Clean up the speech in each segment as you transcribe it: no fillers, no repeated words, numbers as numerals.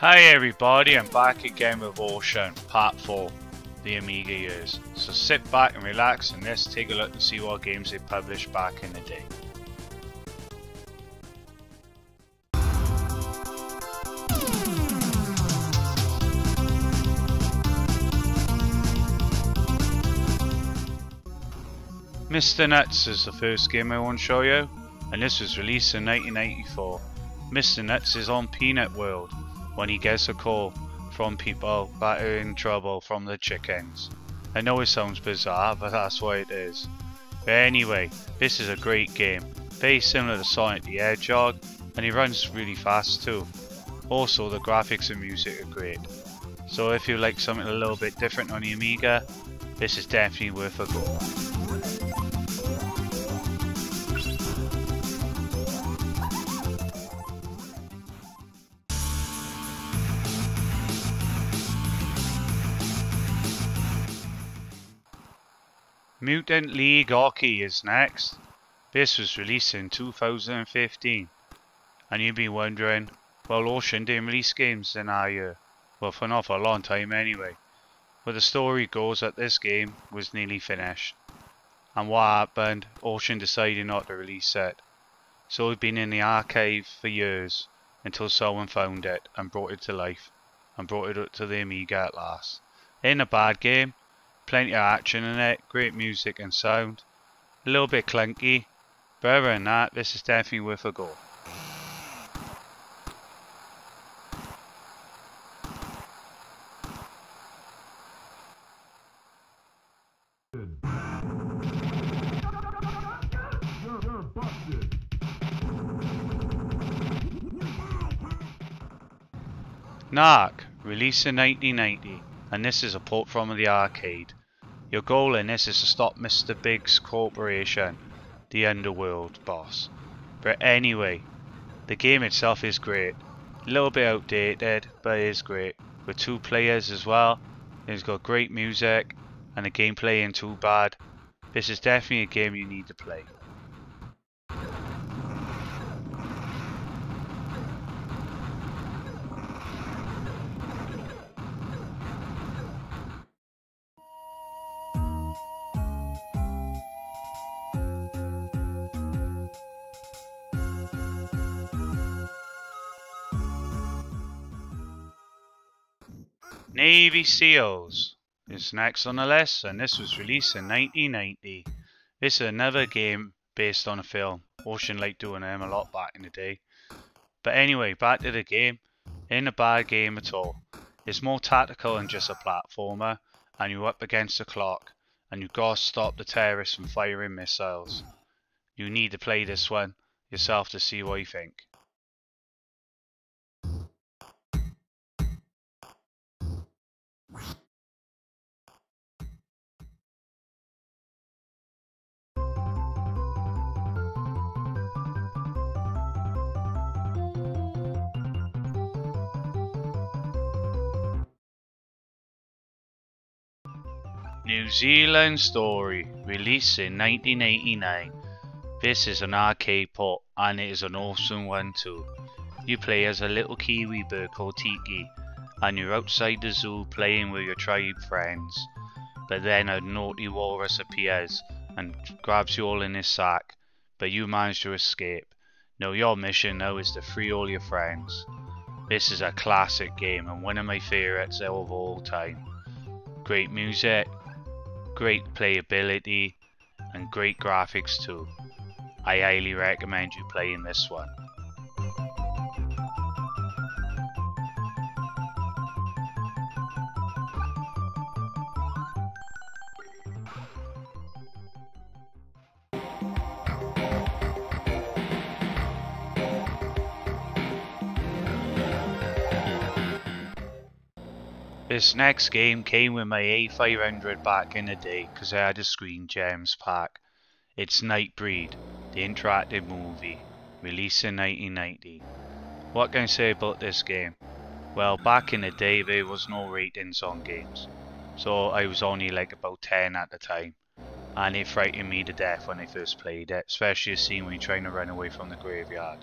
Hi everybody, I'm back again with Ocean, part 4, the Amiga years. So sit back and relax and let's take a look and see what games they published back in the day. Mr. Nuts is the first game I want to show you, and this was released in 1994. Mr. Nuts is on Peanut World when he gets a call from people that are in trouble from the chickens. I know it sounds bizarre, but that's what it is. But anyway, this is a great game, very similar to Sonic the Hedgehog, and it runs really fast too. Also, the graphics and music are great. So if you like something a little bit different on the Amiga, this is definitely worth a go. Mutant League Hockey is next. This was released in 2015. And you'd be wondering, well, Ocean didn't release games in our year. Well, for not for a long time anyway. But the story goes that this game was nearly finished. And what happened, Ocean decided not to release it. So it'd been in the archive for years until someone found it and brought it to life. And brought it up to the Amiga at last. Ain't a bad game. Plenty of action in it, great music and sound. A little bit clunky, but other than that, this is definitely worth a go. Narc, released in 1990. And this is a port from the arcade. Your goal in this is to stop Mr. Big's corporation, the Underworld Boss. But anyway, the game itself is great. A little bit outdated, but it is great. With 2 players as well. It's got great music, and the gameplay ain't too bad. This is definitely a game you need to play. Navy SEALs is next on the list, and this was released in 1990. This is another game based on a film. Ocean liked doing them a lot back in the day. But anyway, back to the game. Ain't a bad game at all. It's more tactical than just a platformer, and you're up against the clock, and you've got to stop the terrorists from firing missiles. You need to play this one yourself to see what you think. New Zealand Story, released in 1989. This is an arcade port, and it is an awesome one too. You play as a little kiwi bird called Tiki, and you're outside the zoo playing with your tribe friends. But then a naughty walrus appears and grabs you all in his sack, but you manage to escape. Now your mission now is to free all your friends. This is a classic game and one of my favourites of all time. Great music, great playability, and great graphics too. I highly recommend you playing this one. This next game came with my A500 back in the day because I had a Screen Gems pack. It's Nightbreed, the interactive movie, released in 1990. What can I say about this game? Well, back in the day there was no ratings on games, so I was only like about 10 at the time, and it frightened me to death when I first played it, especially the scene when you're trying to run away from the graveyard.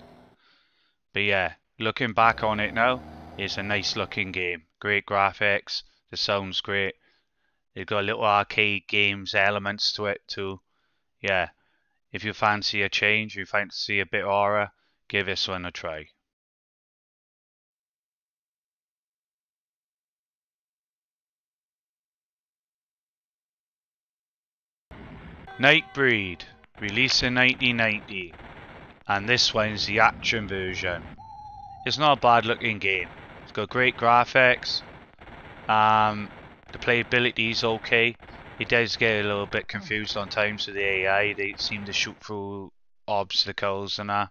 But yeah, looking back on it now, It's a nice looking game, great graphics, the sound's great. It's got little arcade games elements to it too. Yeah, if you fancy a change, you fancy a bit of horror, give this one a try. Nightbreed, released in 1990, and this one's the action version. It's not a bad looking game. It's got great graphics. The playability is okay. It does get a little bit confused on times with the AI. They seem to shoot through obstacles and that.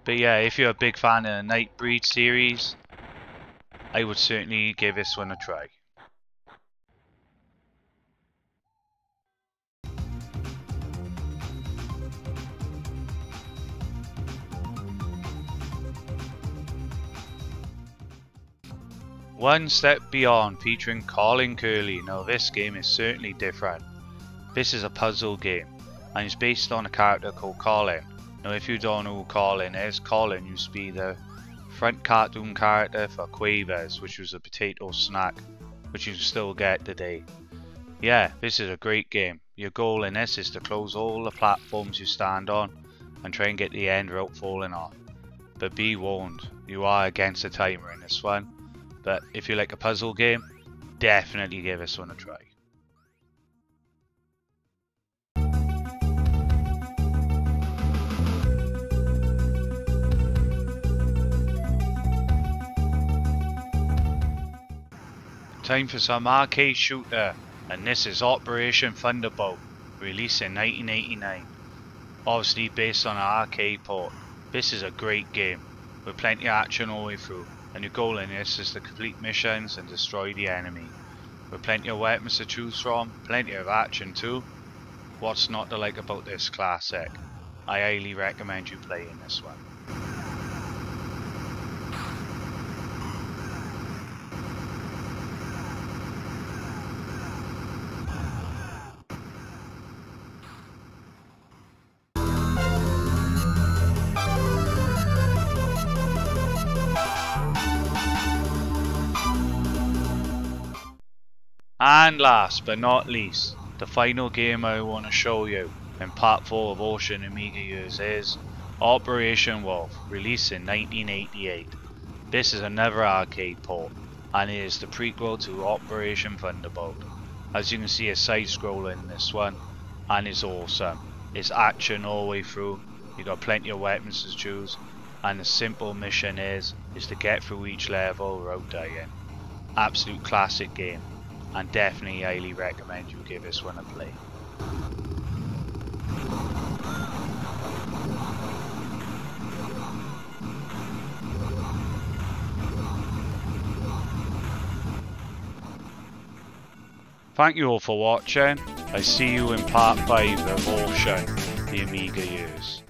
But yeah, if you're a big fan of the Nightbreed series, I would certainly give this one a try. One Step Beyond, featuring Colin Curley. Now this game is certainly different. This is a puzzle game, and it's based on a character called Colin. Now if you don't know who Colin is, Colin used to be the front cartoon character for Quavers, which was a potato snack, which you still get today. Yeah, this is a great game. Your goal in this is to close all the platforms you stand on, and try and get the end without falling off. But be warned, you are against the timer in this one. But if you like a puzzle game, definitely give this one a try. Time for some arcade shooter, and this is Operation Thunderbolt, released in 1989. Obviously based on an arcade port. This is a great game, with plenty of action all the way through. And your goal in this is to complete missions and destroy the enemy. With plenty of weapons to choose from, plenty of action too. What's not to like about this classic? I highly recommend you playing this one. And last but not least, the final game I want to show you in part 4 of Ocean Amiga Years is Operation Wolf, released in 1988. This is another arcade port, and it is the prequel to Operation Thunderbolt. As you can see, it's side-scrolling in this one, and it's awesome. It's action all the way through, you got plenty of weapons to choose, and the simple mission is to get through each level without dying. Absolute classic game. And definitely highly recommend you give this one a play. Thank you all for watching. I see you in part 5 of Ocean, the Amiga Years.